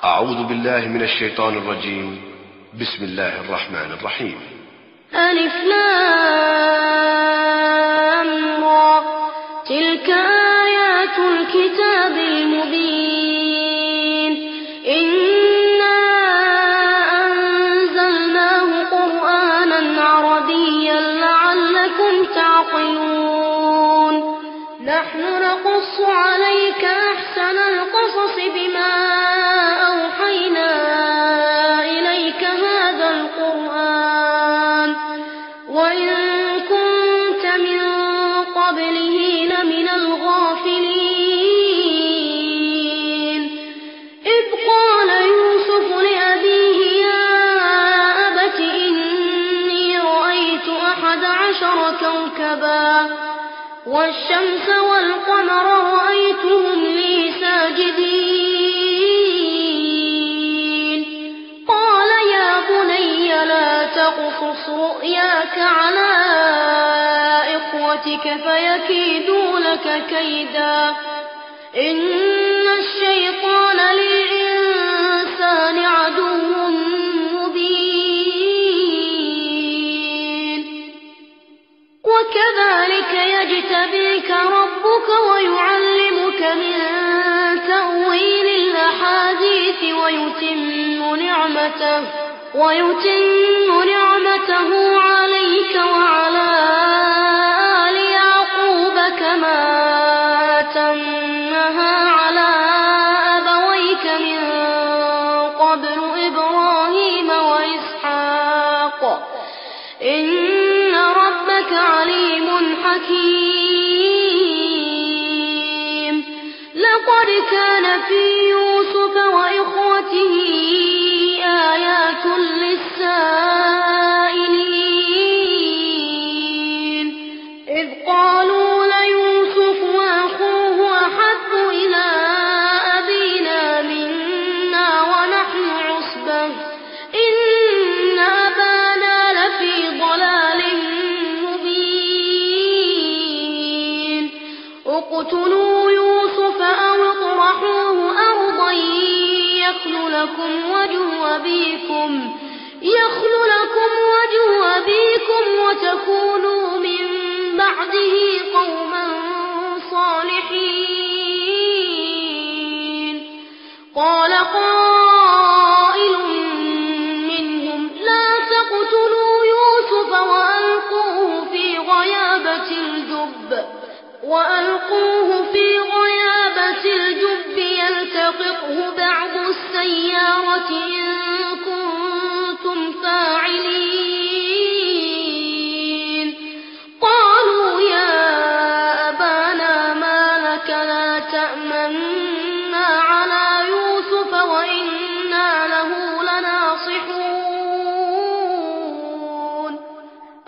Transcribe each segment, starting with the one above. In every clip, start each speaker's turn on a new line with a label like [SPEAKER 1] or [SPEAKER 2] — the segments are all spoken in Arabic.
[SPEAKER 1] أعوذ بالله من الشيطان الرجيم. بسم الله الرحمن الرحيم.
[SPEAKER 2] ألف لام را، تلك آيات الكتاب المبين. إنا أنزلناه قرآنا عربيا لعلكم تعقلون. نحن نقص عليك أحسن القصص بما أوحينا إليك هذا القرآن وإن كنت من قبله لمن الغافلين. إذ قال يوسف لأبيه يا أبت إني رأيت 11 كوكبا والشمس والقمر رأيتهم لي ساجدين. قال يا بني لا تقصص رؤياك على إخوتك فيكيدوا لك كيدا إن الشيطان للإنسان عدو مبين. وكذلك يجتبيك ربك ويعلمك من تأويل الأحاديث ويتم نعمته عليك وعلى آل يعقوب كما أتمها على أبويك من قبل إبراهيم وإسحاق إن ربك عليم حكيم. لقد كان في يوسف وإخوته آيات للسائلين إذ قالوا ليوسف وأخوه أحب إلى أبينا منا ونحن عصبة إن أبانا لفي ضلال مبين. اقتلوا يوسف أو اطرحوه أرضا يخل لكم وجه أبيكم وتكونوا من بعده قوما صالحين. قال قائل منهم لا تقتلوا يوسف وألقوه في غيابة الجب يلتقطه بعض السيارة إن كنتم فاعلين. قالوا يا أبانا ما لك لا تأمنا على يوسف وإنا له لناصحون.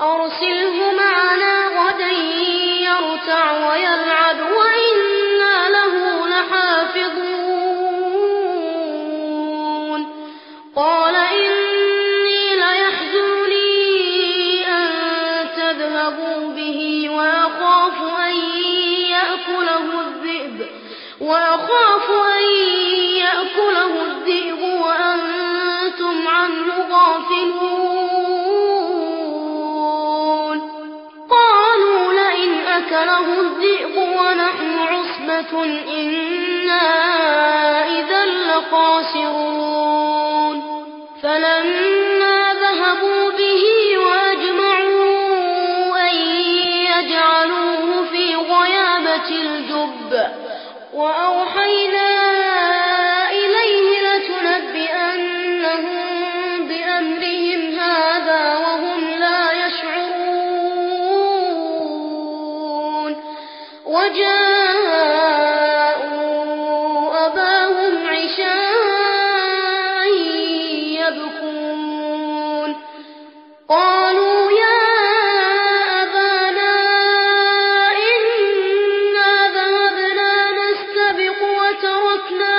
[SPEAKER 2] أرسله معنا غدا يرتع ويلعب وإنا له لحافظون. قال إني ليحزنني أن تذهبوا به وأخاف أن يأكله الذئب وأنتم عنه غافلون. قالوا لئن أكله الذئب ونحن عصبة إنا إذا لخاسرون. فلما ذهبوا به وأجمعوا أن يجعلوه في غيابة الجب وأوحينا إليه لتنبئنهم بأمرهم هذا وهم لا يشعرون. وجاءوا أباهم عشاء يبكون. قالوا يا أبانا إنا ذهبنا نستبق وتركنا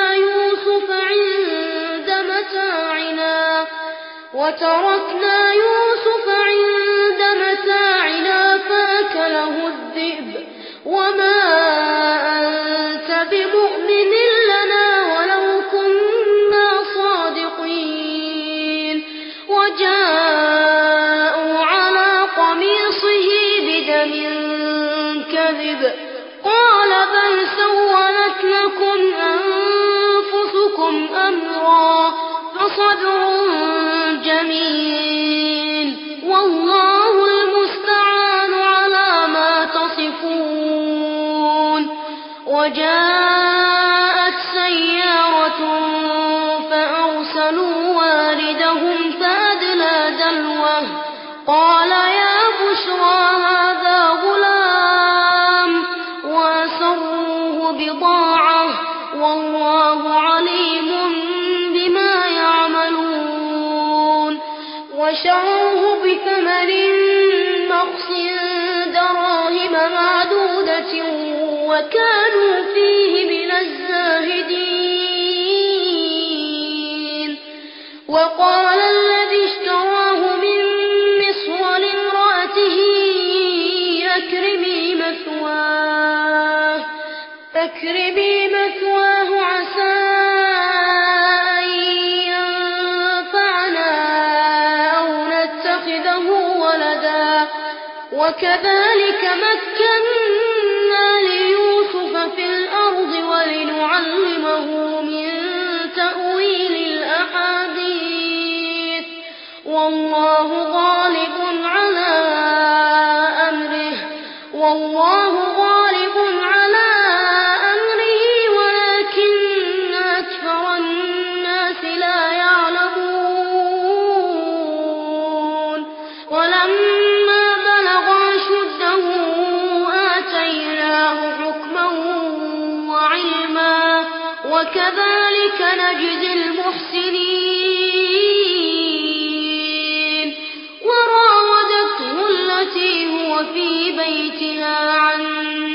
[SPEAKER 2] يوسف عند متاعنا فأكله الذئب وما أنت بمؤمن لنا ولو كنا وصدر جميل والله المستعان على ما تصفون وجاءت سيارة فأرسلوا واردهم فأدلى دلوه قال يا بشرى هذا غلام وأسروه بضاعة والله عليم بما يعملون وشروه بثمن بخس دراهم معدودة وكانوا فيه من الزاهدين وقال الذي اشتراه من مصر لامرأته أكرمي مثواه عسى أن ينفعنا أو نتخذه ولدا وكذلك مكنا ليوسف في الأرض ولنعلمه من تأويل الأحاديث والله غالب على أمره ولكن أكثر الناس لا يعلمون ولما بلغ أشده آتيناه حكما وعلما وكذلك نجزي المحسنين وراودته التي هو في بيتها عن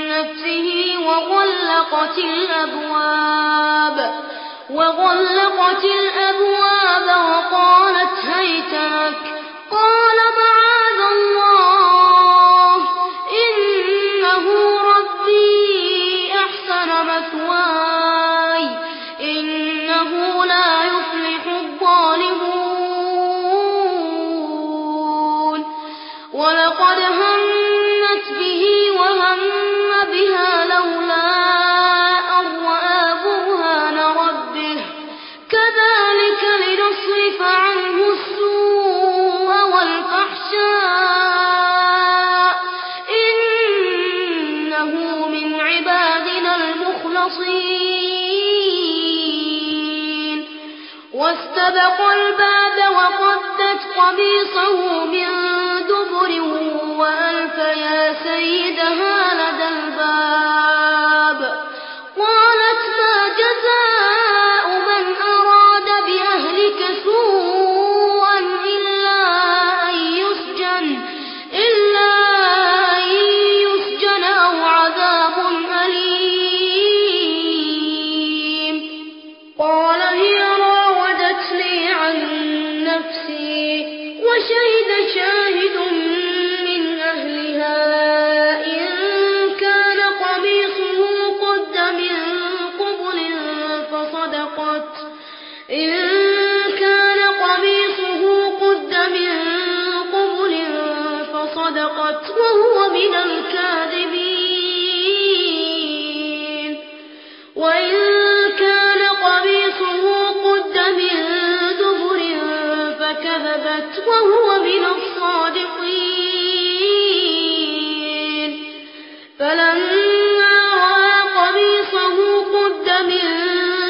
[SPEAKER 2] نفسه وغلقت الأبواب وقالت هيت لك قال معاذ الله إنه ربي أحسن مثواي إنه لا يفلح الظالمون ولقد همت به وهم بها لولا أن رأى برهان ربه كذلك لنصرف عنه السوء والفحشاء إنه من عبادنا المخلصين واستبق الباب وقدت قميصه من دبر وألف يا سيدها لدى الباب قالت ما جزاء من أراد بأهلك سوءا إلا أن يسجن أو عذاب أليم قال هي راودتني عن نفسي وشهد شاهد من أهلها إن كان قميصه قد من قبل فصدقت وهو من الكاذبين وإن كان قميصه قد من دبر فكذبت وهو من الصادقين فلما رأى قميصه قد من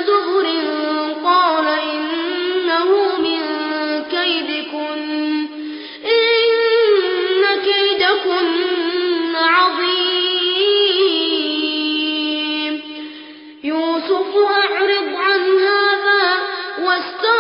[SPEAKER 2] دبر قال إنه من كيدكن إن كيدكن عظيم يوسف أعرض عن هذا واستغفر